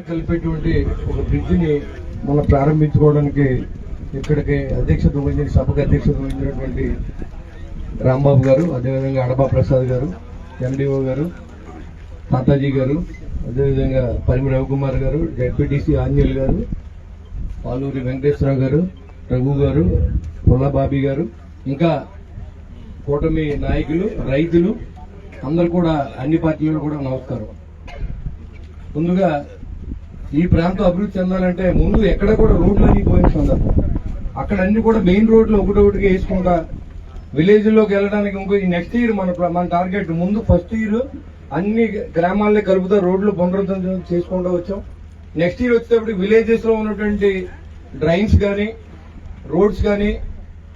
కలిపేటువంటి ఒక బ్రిడ్జిని మనం ప్రారంభించుకోవడానికి ఇక్కడికి సభకు అధ్యక్షత వహించినటువంటి రాంబాబు గారు, అదేవిధంగా అడబా ప్రసాద్ గారు, ఎండిఓ గారు, తాతాజీ గారు, అదేవిధంగా పరిమి రవికుమార్ గారు, జెడ్పీటీసీ ఆంజల్ గారు, పాలూరి వెంకటేశ్వరరావు గారు, రఘు గారు, పుల్లబాబీ గారు, ఇంకా కూటమి నాయకులు, రైతులు అందరూ కూడా, అన్ని పార్టీలు కూడా నమస్కారం. ముందుగా ఈ ప్రాంతం అభివృద్ధి చెందాలంటే ముందు ఎక్కడ కూడా రోడ్లన్నీ పోయిన సందర్భం, అక్కడ అన్ని కూడా మెయిన్ రోడ్లు ఒకటొకటిగా వేసుకుంటా విలేజ్ లోకి వెళ్ళడానికి ఇంకో ఈ నెక్స్ట్ ఇయర్ మన టార్గెట్ ముందు ఫస్ట్ ఇయర్ అన్ని గ్రామాలని కలుపుతా రోడ్లు పునరుద్ధరణ చేసుకుంటూ వచ్చాం. నెక్స్ట్ ఇయర్ వచ్చేటప్పుడు విలేజెస్ లో ఉన్నటువంటి డ్రైన్స్ కానీ రోడ్స్ కానీ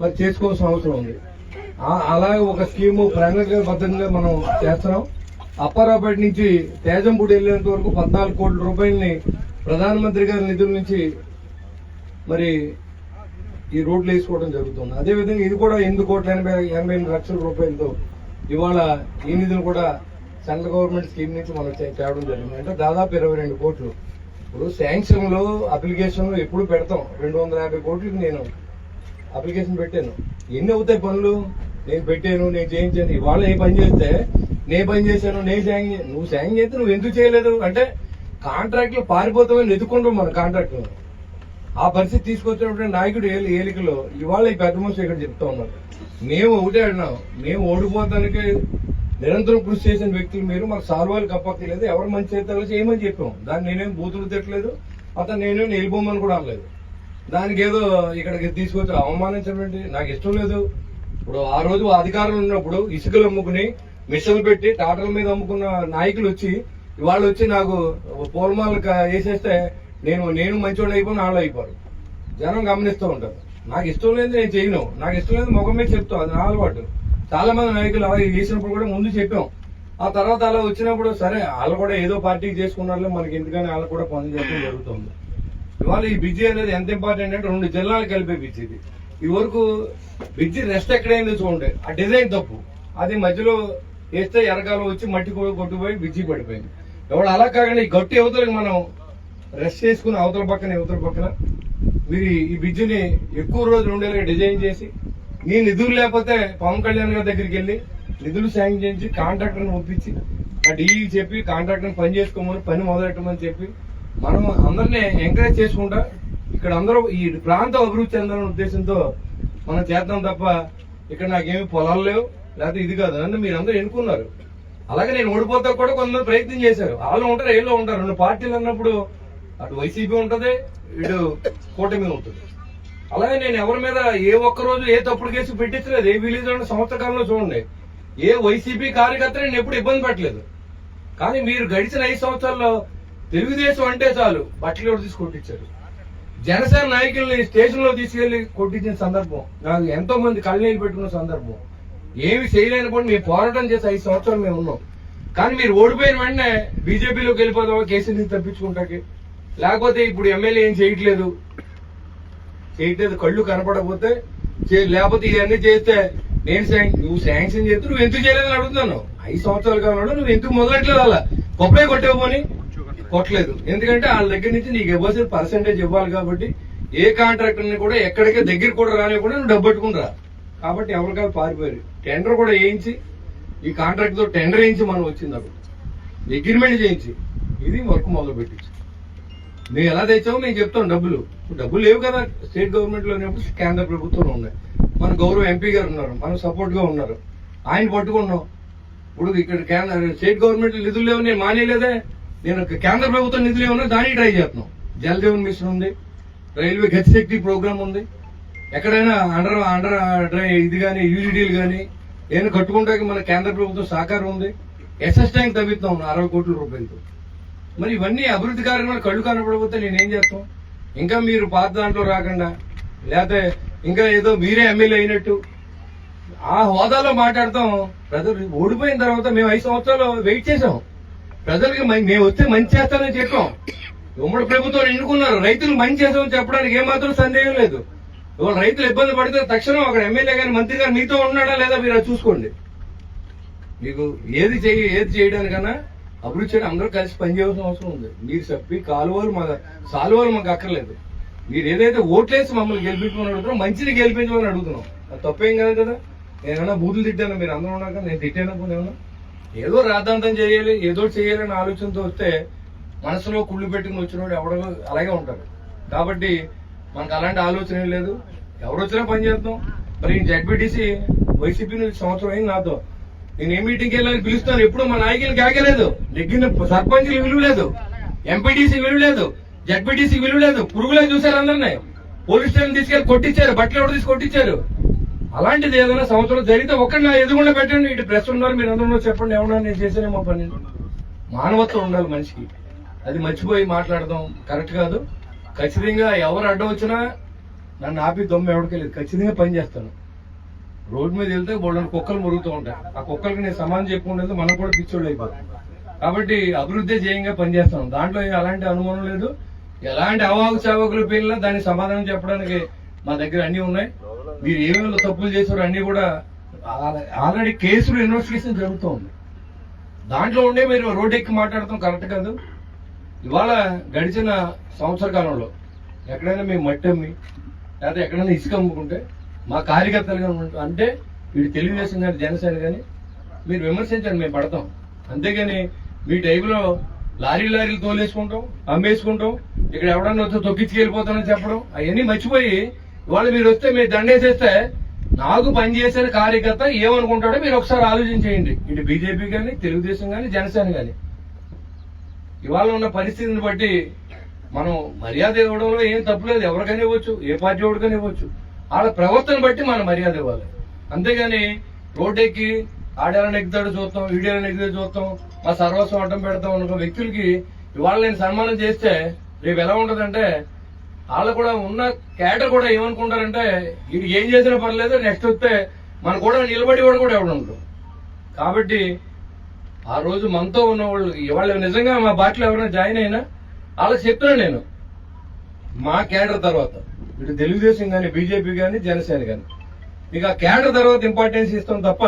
మరి చేసుకోవాల్సిన అవసరం ఉంది. అలాగే ఒక స్కీము ప్రణాళికాబద్ధంగా మనం చేస్తున్నాం. అప్పారావుపేట నుంచి తేజంపూడి వెళ్లేంత వరకు 14 కోట్ల రూపాయలని ప్రధానమంత్రి గారి నిధుల నుంచి మరి ఈ రోడ్లు వేసుకోవడం జరుగుతుంది. అదేవిధంగా ఇది కూడా 8,80 లక్షల రూపాయలతో ఇవాళ ఈ నిధులు కూడా సెంట్రల్ గవర్నమెంట్ స్కీమ్ నుంచి మనం తేవడం జరిగింది. అంటే దాదాపు 22 కోట్లు. ఇప్పుడు శాంక్షన్ లో అప్లికేషన్ లో ఎప్పుడు పెడతాం 250 కోట్లకి నేను అప్లికేషన్ పెట్టాను. ఎన్ని అవుతాయి పనులు? నేను పెట్టాను, నేను చేయించాను. ఇవాళ ఏ పని చేస్తే నేను పని చేశాను, నువ్వు శాంక్షన్ చేస్తే నువ్వు ఎందుకు చేయలేదు అంటే కాంట్రాక్ట్లు పారిపోతామని ఎదుర్కొంటాం మన కాంట్రాక్ట్లు. ఆ పరిస్థితి తీసుకొచ్చినటువంటి నాయకుడు ఏలికలో ఇవాళ ఈ పెద్ద మనుషులు ఇక్కడ చెప్తా ఉన్నారు. మేము ఒకటే అన్నాం, మేము ఓడిపోతానికి నిరంతరం కృషి చేసిన వ్యక్తులు మీరు, మాకు సాల్వాలు కప్పక్కలేదు, ఎవరు మంచి చేస్తారో చేయమని చెప్పాం. దాన్ని నేనేం బూతులు తిట్టలేదు, అతను నేనేం నిలిపోమని కూడా అనలేదు. దానికి ఏదో ఇక్కడికి తీసుకొచ్చి అవమానించడం నాకు ఇష్టం లేదు. ఇప్పుడు ఆ రోజు అధికారులు ఉన్నప్పుడు ఇసుకలు అమ్ముకుని మిషన్లు పెట్టి టాటర్ల మీద అమ్ముకున్న నాయకులు వచ్చి ఇవాళ వచ్చి నాకు పూలమాలు వేసేస్తే నేను మంచివాళ్ళు అయిపోయి వాళ్ళు అయిపోరు. జనం గమనిస్తూ ఉంటారు. నాకు ఇష్టం లేదు, నేను చేయను. నాకు ఇష్టం లేదు ముఖం మీద చెప్తాం, అది నా అలవాటు. చాలా మంది నాయకులు అలా చేసినప్పుడు కూడా ముందు చెప్పాం. ఆ తర్వాత అలా వచ్చినప్పుడు సరే వాళ్ళు కూడా ఏదో పార్టీకి చేసుకున్నారులే, మనకి ఎందుకని వాళ్ళు కూడా పనులు చేయడం జరుగుతుంది. ఇవాళ ఈ బ్రిడ్జి అనేది ఎంత ఇంపార్టెంట్ అంటే 2 జిల్లాలు కలిపే బ్రిడ్జి ఇది. ఈ వరకు బ్రిడ్జి రెస్ట్ ఎక్కడైంది చూడండి, ఆ డిజైన్ తప్పు. అది మధ్యలో వేస్తే ఎరకాలం వచ్చి మట్టి కొట్టుకుపోయి బ్రిడ్జి పడిపోయింది. ఎవడు అలా కాకుండా ఈ గట్టి అవతలకి మనం రెస్ట్ చేసుకుని అవతల పక్కన మీరు ఈ బ్రిడ్జిని ఎక్కువ రోజులు ఉండేలాగా డిజైన్ చేసి, నీ నిధులు లేకపోతే పవన్ కళ్యాణ్ గారి దగ్గరికి వెళ్ళి నిధులు శాంక్షన్ చేయించి కాంట్రాక్టర్ని ఒప్పించి ఆ డీఈ చెప్పి కాంట్రాక్టర్ని పని చేసుకోమని, పని మొదలెట్టమని చెప్పి మనం అందరినీ ఎంకరేజ్ చేసుకుంటా ఇక్కడ అందరూ ఈ ప్రాంతం అభివృద్ధి చెందాలనే ఉద్దేశంతో మనం చేద్దాం తప్ప ఇక్కడ నాకేమి పొలాలు లేవు లేకపోతే ఇది కాదు. నన్ను మీరందరూ ఎన్నుకున్నారు. అలాగే నేను ఓడిపోతా కూడా కొంతమంది ప్రయత్నం చేశారు. వాళ్ళు ఉంటారు, ఏళ్ళు ఉంటారు. 2 పార్టీలు అన్నప్పుడు అటు వైసీపీ ఉంటది, ఇటు కూటమి ఉంటుంది. అలాగే నేను ఎవరి మీద ఏ ఒక్క రోజు ఏ తప్పుడు కేసు పెట్టించలేదు. ఏ విలేజ్ సంవత్సర కాలంలో చూడండి, ఏ వైసీపీ కార్యకర్త నేను ఎప్పుడు ఇబ్బంది పెట్టలేదు. కానీ మీరు గడిచిన 5 సంవత్సరాల్లో తెలుగుదేశం అంటే చాలు బట్టలు తీసి కొట్టించారు. జనసేన నాయకుల్ని స్టేషన్ లో తీసుకెళ్లి కొట్టించిన సందర్భం, నాకు ఎంతో మంది కళ్ళనీళ్ళు పెట్టుకున్న సందర్భం. ఏమి చేయలేని కూడా మేము పోరాటం చేసి 5 సంవత్సరాలు మేము ఉన్నాం. కానీ మీరు ఓడిపోయిన వెంటనే బీజేపీలోకి వెళ్ళిపోతావా కేసీని తప్పించుకుంటాకి, లేకపోతే ఇప్పుడు ఎమ్మెల్యే ఏం చేయట్లేదు, కళ్ళు కనపడకపోతే లేకపోతే ఇవన్నీ చేస్తే నువ్వు శాంక్షన్ చేస్తే నువ్వు ఎందుకు చేయలేదని అడుగుతున్నాను. 5 సంవత్సరాలు కావాలి, నువ్వు ఎందుకు మొదలట్లేదు? అలా కొబ్బరి కొట్టేవని కొట్టలేదు. ఎందుకంటే వాళ్ళ దగ్గర నుంచి నీకు ఇవ్వాల్సిన పర్సెంటేజ్ ఇవ్వాలి. కాబట్టి ఏ కాంట్రాక్టర్ ని కూడా ఎక్కడికే దగ్గర కూడా రానివ్వకుండా నువ్వు డబ్బు పెట్టుకుని కాబట్టి ఎవరికాలు పారిపోయారు. టెండర్ కూడా వేయించి ఈ కాంట్రాక్ట్ తో టెండర్ వేయించి మనం వచ్చింది అప్పుడు అగ్రిమెంట్ చేయించి ఇది వర్క్ మొదలు పెట్టించి మేము ఎలా తెచ్చామో మేము చెప్తాం. డబ్బులు లేవు కదా స్టేట్ గవర్నమెంట్ లో ఉన్నప్పుడు కేంద్ర ప్రభుత్వంలో ఉన్నాయి. మన గౌరవ ఎంపీ గారు ఉన్నారు, మనం సపోర్ట్ గా ఉన్నారు, ఆయన పట్టుకున్నాం. ఇప్పుడు ఇక్కడ స్టేట్ గవర్నమెంట్ నిధులు లేవు, నేను మానేలేదే. నేను కేంద్ర ప్రభుత్వం నిధులు ఏమన్నా దానికి ట్రై చేస్తున్నాం. జల్ జీవన్ మిషన్ ఉంది, రైల్వే గతిశక్తి ప్రోగ్రామ్ ఉంది. ఎక్కడైనా అండర్ ఇది కానీ యూజీడీలు కానీ నేను కట్టుకుంటాకి మన కేంద్ర ప్రభుత్వం సహకారం ఉంది. ఎస్ఎస్ ట్యాంక్ తవ్విస్తాం 60 కోట్ల రూపాయలతో. మరి ఇవన్నీ అభివృద్ధి కార్యక్రమాలు కళ్ళు కనపడకపోతే నేనేం చేస్తాం? ఇంకా మీరు పాత దాంట్లో రాకుండా లేకపోతే ఇంకా ఏదో మీరే ఎమ్మెల్యే అయినట్టు ఆ హోదాలో మాట్లాడతాం. ప్రజలు ఓడిపోయిన తర్వాత మేము 5 సంవత్సరాలు వెయిట్ చేసాం. ప్రజలకి మేము వస్తే మంచి చేస్తామని చెప్పాం. ఉమ్మడి ప్రభుత్వం ఎన్నుకున్నారు, రైతులు మంచి చేస్తామని చెప్పడానికి ఏమాత్రం సందేహం లేదు. ఇవాళ రైతులు ఇబ్బంది పడితే తక్షణం అక్కడ ఎమ్మెల్యే గాని మంత్రి గారు మీతో ఉన్నాడా లేదా మీరు చూసుకోండి. మీకు ఏది చేయడానికన్నా అభివృద్ధి చేయడం అందరూ కలిసి పనిచేయాల్సిన అవసరం ఉంది. మీరు చెప్పి కాలువలు మాకు అక్కర్లేదు. మీరు ఏదైతే ఓట్లేసి మమ్మల్ని గెలిపించమని అడుగుతున్నాం, మంచిని గెలిపించమని అడుగుతున్నాం. అది తప్పేం కాదు కదా. నేనేమన్నా బూతులు తిట్టాను, మీరు అందరూ ఉన్నాక నేను తిట్టాను. ఏదో రాద్ధాంతం చేయాలి, ఏదో చేయాలని ఆలోచనతో వస్తే మనసులో కుళ్ళు పెట్టుకుని వచ్చినోడు ఎవడో అలాగే ఉంటారు. కాబట్టి మనకు అలాంటి ఆలోచన ఏం లేదు. ఎవరు వచ్చినా పని చేస్తాం. మరి జడ్పీటీసీ వైసీపీ నుంచి సంవత్సరం అయింది నాతో. నేను ఏ మీటింగ్కి వెళ్ళాలని పిలుస్తాను, ఎప్పుడు మా నాయకులు కాగలేదు. నెగ్గిన సర్పంచ్కి విలువ లేదు, ఎంపీటీసీ విలువ లేదు, జడ్పీటీసీ విలువ లేదు. పురుగులే చూశారు అందరినీ. పోలీస్ స్టేషన్ తీసుకెళ్లి కొట్టించారు, బట్టలు ఎవరు తీసి కొట్టించారు. అలాంటిది ఏదైనా సంవత్సరం జరిగితే ఒక్కడి నా ఎదుగుండా పెట్టండి. ఇటు ప్రెస్ ఉన్నారు, మీరు అందరూ చెప్పండి ఏమన్నా నేను చేసేనే మా పని. మానవత్వం ఉండాలి మనిషికి. అది మర్చిపోయి మాట్లాడదాం కరెక్ట్ కాదు. ఖచ్చితంగా ఎవరు అడ్డం వచ్చినా నన్ను ఆపి దొమ్మ ఎవరికెళ్ళదు. ఖచ్చితంగా పని చేస్తాను. రోడ్డు మీద వెళ్తే బోళ్ళని కుక్కలు మురుగుతూ ఉంటాయి. ఆ కుక్కలకి నేను సమానం చెప్పుకుంటే మనం కూడా పిచ్చోళ్ళు అయిపోతాం. కాబట్టి అభివృద్ధి చేయంగా పనిచేస్తాం. దాంట్లో అలాంటి అనుమానం లేదు. ఎలాంటి అవాకు చావకులు పేర్లా దానికి సమాధానం చెప్పడానికి మా దగ్గర అన్ని ఉన్నాయి. మీరు ఏమేమి తప్పులు చేశారో అన్ని కూడా ఆల్రెడీ కేసులు ఇన్వెస్టిగేషన్ జరుగుతూ ఉంది. దాంట్లో ఉండే మీరు రోడ్డు ఎక్కి మాట్లాడటం కరెక్ట్ కాదు. ఇవాళ గడిచిన సంవత్సర కాలంలో ఎక్కడైనా మేము మట్టి అమ్మి లేకపోతే ఎక్కడైనా ఇసుక అమ్ముకుంటే మా కార్యకర్తలుగా అంటే వీడు తెలుగుదేశం కానీ జనసేన కానీ మీరు విమర్శించండి, మేము పడతాం. అంతేగాని మీ టైంలో లారీలు తోలేసుకుంటాం, అమ్మేసుకుంటాం, ఇక్కడ ఎవడన్నా వచ్చి తొక్కించుకెళ్ళిపోతానని చెప్పడం అవన్నీ మర్చిపోయి ఇవాళ మీరు వస్తే మీరు దండేసేస్తే నాకు పనిచేసిన కార్యకర్త ఏమనుకుంటాడో మీరు ఒకసారి ఆలోచించేయండి. ఇటు బీజేపీ కానీ తెలుగుదేశం కానీ జనసేన కానీ ఇవాళ ఉన్న పరిస్థితిని బట్టి మనం మర్యాద ఇవ్వడంలో ఏం తప్పులేదు. ఎవరికైనా ఇవ్వచ్చు, ఏ పార్టీ వాడికైనా ఇవ్వచ్చు. వాళ్ళ ప్రవర్తన బట్టి మనం మర్యాద ఇవ్వాలి. అంతేగాని రోడ్డెక్కి ఆడేళ్ళని ఎక్కుతాడు చూస్తాం, వీడియోలను ఎక్కితే చూస్తాం, మా సర్వస్వం అడ్డం పెడతాం అనుకో వ్యక్తులకి ఇవాళ నేను సన్మానం చేస్తే రేపు ఎలా ఉంటదంటే వాళ్ళు కూడా ఉన్న క్యాటర్ కూడా ఏమనుకుంటారంటే ఇది ఏం చేసినా పర్లేదు, నెక్స్ట్ వస్తే మన కూడా నిలబడి కూడా ఎవడు ఉంటాం. కాబట్టి ఆ రోజు మనతో ఉన్న వాళ్ళు ఇవాళ నిజంగా మా పార్టీలో ఎవరైనా జాయిన్ అయినా వాళ్ళకి చెప్తున్నాను నేను, మా క్యాడర్ తర్వాత ఇటు తెలుగుదేశం కానీ బీజేపీ కానీ జనసేన కానీ మీకు ఆ క్యాడర్ తర్వాత ఇంపార్టెన్స్ ఇస్తాం తప్ప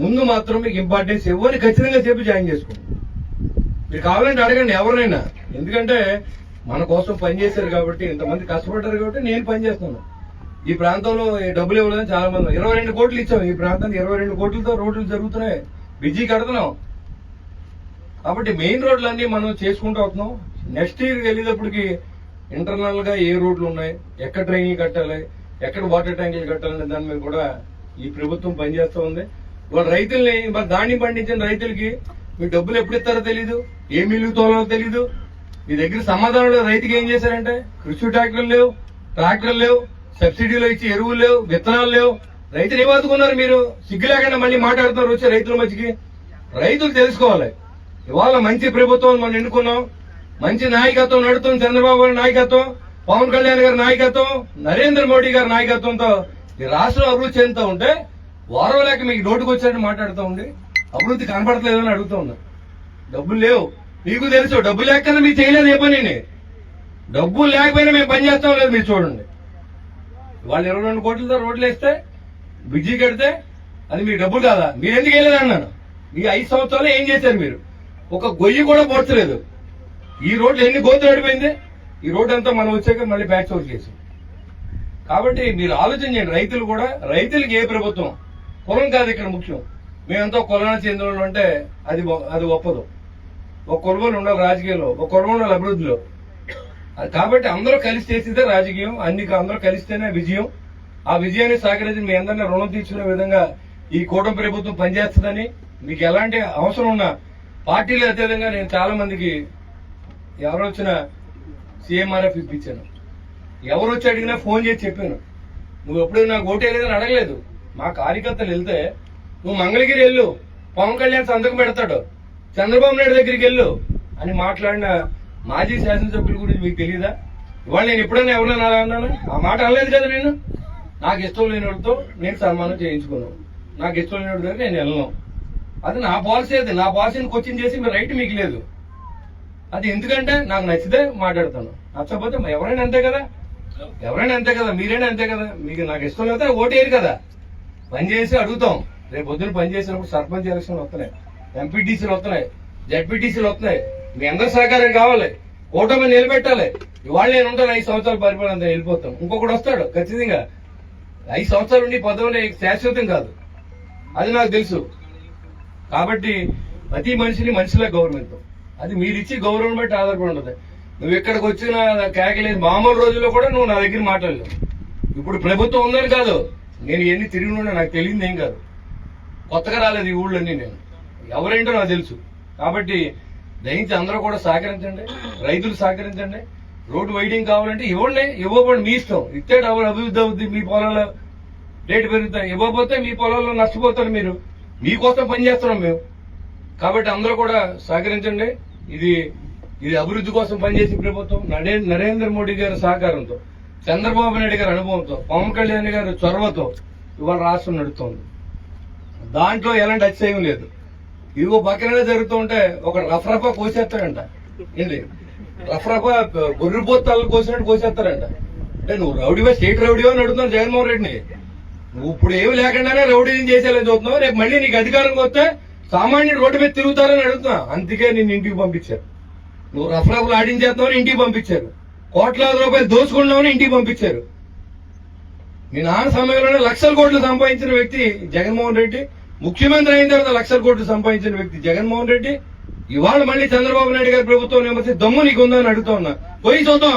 ముందు మాత్రం మీకు ఇంపార్టెన్స్ ఎవరిని ఖచ్చితంగా చెప్పి జాయిన్ చేసుకోండి. మీరు కావాలంటే అడగండి ఎవరినైనా. ఎందుకంటే మన కోసం పనిచేశారు కాబట్టి, ఇంతమంది కష్టపడ్డారు కాబట్టి నేను పనిచేస్తున్నాను. ఈ ప్రాంతంలో డబ్బులు ఇవ్వలేదని చాలా మంది 22 కోట్లు ఇచ్చాం. ఈ ప్రాంతానికి 22 కోట్లతో రోడ్లు జరుగుతున్నాయి, బిజీ కడుతున్నాం. కాబట్టి మెయిన్ రోడ్లన్నీ మనం చేసుకుంటూ వస్తున్నాం. నెక్స్ట్ ఇయర్ వెళ్ళేటప్పటికి ఇంటర్నల్ గా ఏ రోడ్లు ఉన్నాయి, ఎక్కడ డ్రైన్లు కట్టాలి, ఎక్కడ వాటర్ ట్యాంకులు కట్టాలనే దాని మీద కూడా ఈ ప్రభుత్వం పనిచేస్తూ ఉంది. ఇవాళ రైతుల్ని ధాన్యం పండించిన రైతులకి మీ డబ్బులు ఎప్పుడు ఇస్తారో తెలీదు, ఏ మిల్లు తోలాలో తెలీదు. మీ దగ్గర సమాధానం లేదు. రైతుకి ఏం చేశారంటే కృషి ట్రాక్టర్లు లేవు, సబ్సిడీలు ఇచ్చి ఎరువులు లేవు, విత్తనాలు లేవు. రైతులు ఏమవుతున్నారు మీరు? సిగ్గు లేకుండా మళ్ళీ మాట్లాడుతున్నారు వచ్చే రైతుల మధ్యకి. రైతులు తెలుసుకోవాలి, ఇవాళ మంచి ప్రభుత్వం మనం ఎన్నుకున్నాం, మంచి నాయకత్వం నడుతుంది. చంద్రబాబు గారి నాయకత్వం, పవన్ కళ్యాణ్ గారి నాయకత్వం, నరేంద్ర మోడీ గారి నాయకత్వంతో ఈ రాష్ట్రం అభివృద్ధి చెందుతూ ఉంటే వారం లేక మీకు నోటుకు వచ్చారని మాట్లాడుతూ ఉండి అభివృద్ధి కనపడట్లేదని అడుగుతూ ఉన్నా. డబ్బులు లేవు మీకు తెలుసు, డబ్బులు లేకపోయినా మీరు చేయలేదు ఏ పని. డబ్బులు లేకపోయినా మేము పని చేస్తాం లేదు మీరు చూడండి. వాళ్ళు 22 కోట్లతో రోడ్లు వేస్తే బిజీ కడితే అది మీ డబ్బులు కాదా? మీరు ఎందుకు వెళ్ళలేదు అన్నాను. ఈ 5 సంవత్సరాలు ఏం చేశారు మీరు? ఒక గొయ్యి కూడా పోడ్చలేదు. ఈ రోడ్లు ఎన్ని గోతులు అడిపోయింది. ఈ రోడ్డు అంతా మనం వచ్చాక మళ్ళీ బ్యాక్ అవుట్ చేసాం. కాబట్టి మీరు ఆలోచన చేయండి. రైతులు కూడా, రైతులకి ఏ ప్రభుత్వం కులం కాదు ఇక్కడ ముఖ్యం. మేమంతా కులానికి చెందిన వాళ్ళు అంటే అది ఒప్పదు. ఒక కులబలు ఉండాలి రాజకీయంలో, ఒక కులం ఉండాలి అభివృద్ధిలో. కాబట్టి అందరూ కలిసి చేసేదే రాజకీయం. అందరూ కలిస్తేనే విజయం. ఆ విజయాన్ని సహకరించి మీ అందరినీ రుణం తీర్చుకునే విధంగా ఈ కూటమి ప్రభుత్వం పనిచేస్తుందని, మీకు ఎలాంటి అవసరం ఉన్నా పార్టీలు అత్యధికంగా నేను చాలా మందికి ఎవరు వచ్చినా సీఎంఆర్ఎఫ్ ఇప్పించాను. ఎవరు వచ్చి అడిగినా ఫోన్ చేసి చెప్పాను. నువ్వు ఎప్పుడు నాకు ఓటేయలేదని అడగలేదు. మా కార్యకర్తలు వెళ్తే నువ్వు మంగళగిరి వెళ్ళు, పవన్ కళ్యాణ్ సంతకం పెడతాడు, చంద్రబాబు నాయుడు దగ్గరికి వెళ్ళు అని మాట్లాడిన మాజీ శాసనసభ్యుల గురించి మీకు తెలియదా? ఇవాళ నేను ఎప్పుడైనా ఎవరైనా అలా అన్నాను? ఆ మాట అనలేదు కదా నేను. నాకు ఇష్టం లేని వాడితో నేను సన్మానం చేయించుకున్నాను, నాకు ఇష్టం లేని వాడి దగ్గర నేను వెళ్ళను. అది నా పాలసీ. అది నా పాలసీని క్వశ్చన్ చేసి మీ రైట్ మీకు లేదు. అది ఎందుకంటే నాకు నచ్చితే మాట్లాడతాను, నచ్చకపోతే ఎవరైనా అంతే కదా, మీరైనా అంతే కదా. మీకు నాకు ఇష్టం లేకపోతే ఓటేయరు కదా. పనిచేసి అడుగుతాం. రేపు పొద్దున పనిచేసినప్పుడు సర్పంచ్ ఎలక్షన్లు వస్తున్నాయి, ఎంపీటీసీలు వస్తున్నాయి, జడ్పీటీసీలు వస్తున్నాయి. మీ అందరి సహకారం కావాలి. కూటమి నిలబెట్టాలి. ఇవాళ నేను ఉంటాను 5 సంవత్సరాల పరిపాలన వెళ్ళిపోతాం. ఇంకొకటి వస్తాడు ఖచ్చితంగా. 5 సంవత్సరాలు ఉండి పదవి శాశ్వతం కాదు, అది నాకు తెలుసు. కాబట్టి ప్రతి మనిషిని మనిషిలా గౌరవించాం. అది మీరు ఇచ్చి గౌరవం బట్టి ఆధారపడి ఉంటుంది. నువ్వు ఇక్కడికి వచ్చిన కేకలేదు. మామూలు రోజుల్లో కూడా నువ్వు నా దగ్గర మాట్లాడలేవు. ఇప్పుడు ప్రభుత్వం ఉందని కాదు, నేను ఎన్ని తిరిగి ఉన్నా నాకు తెలియదు ఏం కాదు. కొత్తగా రాలేదు ఈ ఊళ్ళన్నీ, నేను ఎవరేంటో నాకు తెలుసు. కాబట్టి దయించి అందరూ కూడా సహకరించండి. రైతులు సహకరించండి. రోడ్డు వైడింగ్ కావాలంటే ఇవ్వండి, ఇవ్వకపోండి మీ ఇష్టం. ఇస్తే అభివృద్ధి అవుద్ది, మీ పొలాల్లో రేటు పెరుగుతాయి. ఇవ్వకపోతే మీ పొలాల్లో నష్టపోతారు. మీరు మీకోసం పనిచేస్తున్నాం మేము. కాబట్టి అందరూ కూడా సహకరించండి. ఇది అభివృద్ధి కోసం పనిచేసే ప్రభుత్వం. నరేంద్ర మోడీ గారి సహకారంతో, చంద్రబాబు నాయుడు గారి అనుభవంతో, పవన్ కళ్యాణ్ గారి చొరవతో ఇవాళ రాష్ట్రం నడుస్తోంది. దాంట్లో ఎలాంటి అతిశయం లేదు. ఇదిగో పక్కనే జరుగుతూ ఉంటే ఒక రఫరఫా కోసేస్తాడంట. ఏంటి రఫరఫా గొర్రెపోతాలు కోసినట్టు కోసేస్తారంట. అంటే నువ్వు రౌడీవా, స్టేట్ రౌడీవా అని అడుగుతున్నావు జగన్మోహన్ రెడ్డిని. నువ్వు ఇప్పుడు ఏమి లేకుండానే రౌడీ చేసేయాలని చూస్తున్నావు. రేపు మళ్ళీ నీకు అధికారంగా వస్తే సామాన్యుడు రోడ్డు మీద తిరుగుతారని అడుగుతున్నా. అందుకే నిన్ను ఇంటికి పంపించారు. నువ్వు రఫరఫలు ఆడించేస్తావని ఇంటికి పంపించారు. కోట్లాది రూపాయలు దోచుకున్నావని ఇంటికి పంపించారు. మీ నాన్న సమయంలోనే లక్షల కోట్లు సంపాదించిన వ్యక్తి జగన్మోహన్ రెడ్డి. ముఖ్యమంత్రి అయిన తర్వాత లక్షల కోట్లు సంపాదించిన వ్యక్తి జగన్మోహన్ రెడ్డి. ఇవాళ మళ్ళీ చంద్రబాబు నాయుడు గారి ప్రభుత్వం విమర్శించి దమ్ము నీకు ఉందని అడుగుతా ఉన్నా. పోయి చూద్దాం,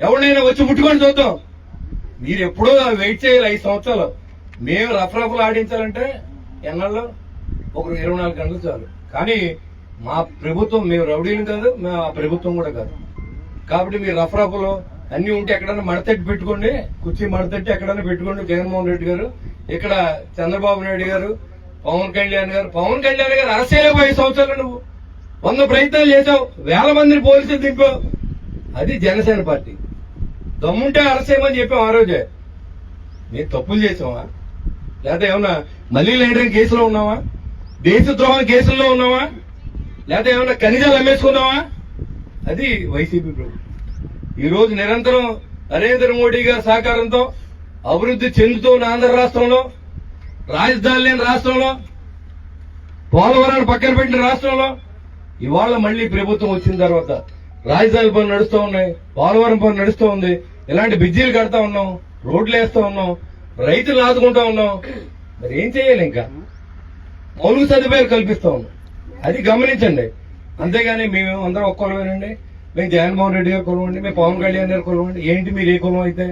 ఎవరినైనా వచ్చి ముట్టుకొని చూద్దాం. మీరు ఎప్పుడో వెయిట్ చేయాలి 5 సంవత్సరాలు. మేము రఫరఫలు ఆడించాలంటే ఎన్నాళ్ళు? ఒక 24 గంటలు చాలు. కానీ మా ప్రభుత్వం, మేము రౌడీలు కాదు, మేము ఆ ప్రభుత్వం కూడా కాదు. కాబట్టి మీరు రఫరఫలు అన్ని ఉంటే ఎక్కడన్నా మడతట్టి పెట్టుకోండి. కుర్చీ మడతట్టి ఎక్కడన్నా పెట్టుకోండి. జగన్మోహన్ రెడ్డి గారు, ఇక్కడ చంద్రబాబు నాయుడు గారు, పవన్ కళ్యాణ్ గారు అరెస్ట్ చేయలేవు. 5 సంవత్సరాలు నువ్వు 100 ప్రయత్నాలు చేశావు. 1000 మందిని పోలీసులు దింపావు. అది జనసేన పార్టీ. దమ్ముంటే అరెస్ట్ చేయమని చెప్పాం ఆ రోజే. నేను తప్పులు చేసావా? లేకపోతే ఏమన్నా మనీ లాండరింగ్ కేసులో ఉన్నావా? దేశద్రోహం కేసుల్లో ఉన్నావా? లేకపోతే ఏమన్నా ఖనిజాలు అమ్మేసుకున్నావా? అది వైసీపీ ప్రభుత్వం. ఈ రోజు నిరంతరం నరేంద్ర మోడీ గారి సహకారంతో అభివృద్ధి చెందుతూ ఉన్న ఆంధ్ర రాష్ట్రంలో, రాజధాని లేని రాష్ట్రంలో, పోలవరాన్ని పక్కన పెట్టిన రాష్ట్రంలో ఇవాళ మళ్లీ ప్రభుత్వం వచ్చిన తర్వాత రాజధాని పనులు నడుస్తూ ఉన్నాయి, పోలవరం పనులు నడుస్తూ ఉంది. ఇలాంటి బ్రిడ్జీలు కడతా ఉన్నాం, రోడ్లు వేస్తా ఉన్నాం, రైతులు ఆదుకుంటా ఉన్నాం. మరి ఏం చేయాలి? ఇంకా మౌలిక సదుపాయాలు కల్పిస్తా ఉన్నాం. అది గమనించండి. అంతేగాని మేము అందరం ఒక్క కులమేనండి, మేము జగన్మోహన్ రెడ్డి గారు కులం అండి, మేము పవన్ కళ్యాణ్ గారు కులం అండి. ఏంటి మీరు ఏ కులం అయితే?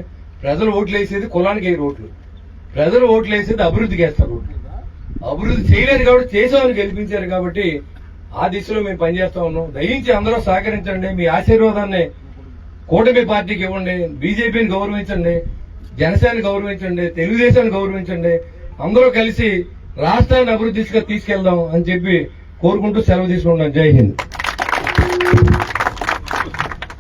ప్రజలు ఓట్లు వేసేది కులానికి ఏ ఓట్లు. ప్రజలు ఓట్లు వేసేది అభివృద్ధికి వేస్తారు ఓట్లు. అభివృద్ధి చేయలేదు కాబట్టి చేసామని గెలిపించారు. కాబట్టి ఆ దిశలో మేము పనిచేస్తా ఉన్నాం. దయించి అందరూ సహకరించండి. మీ ఆశీర్వాదాన్ని కూటమి పార్టీకి ఇవ్వండి. బీజేపీని గౌరవించండి, జనసేనని గౌరవించండి, తెలుగుదేశాన్ని గౌరవించండి. అందరూ కలిసి రాష్ట్రాన్ని అభివృద్ధి దిశగా తీసుకెళ్దాం అని చెప్పి కోరుకుంటూ సెలవు తీసుకుంటాం. జై హింద్.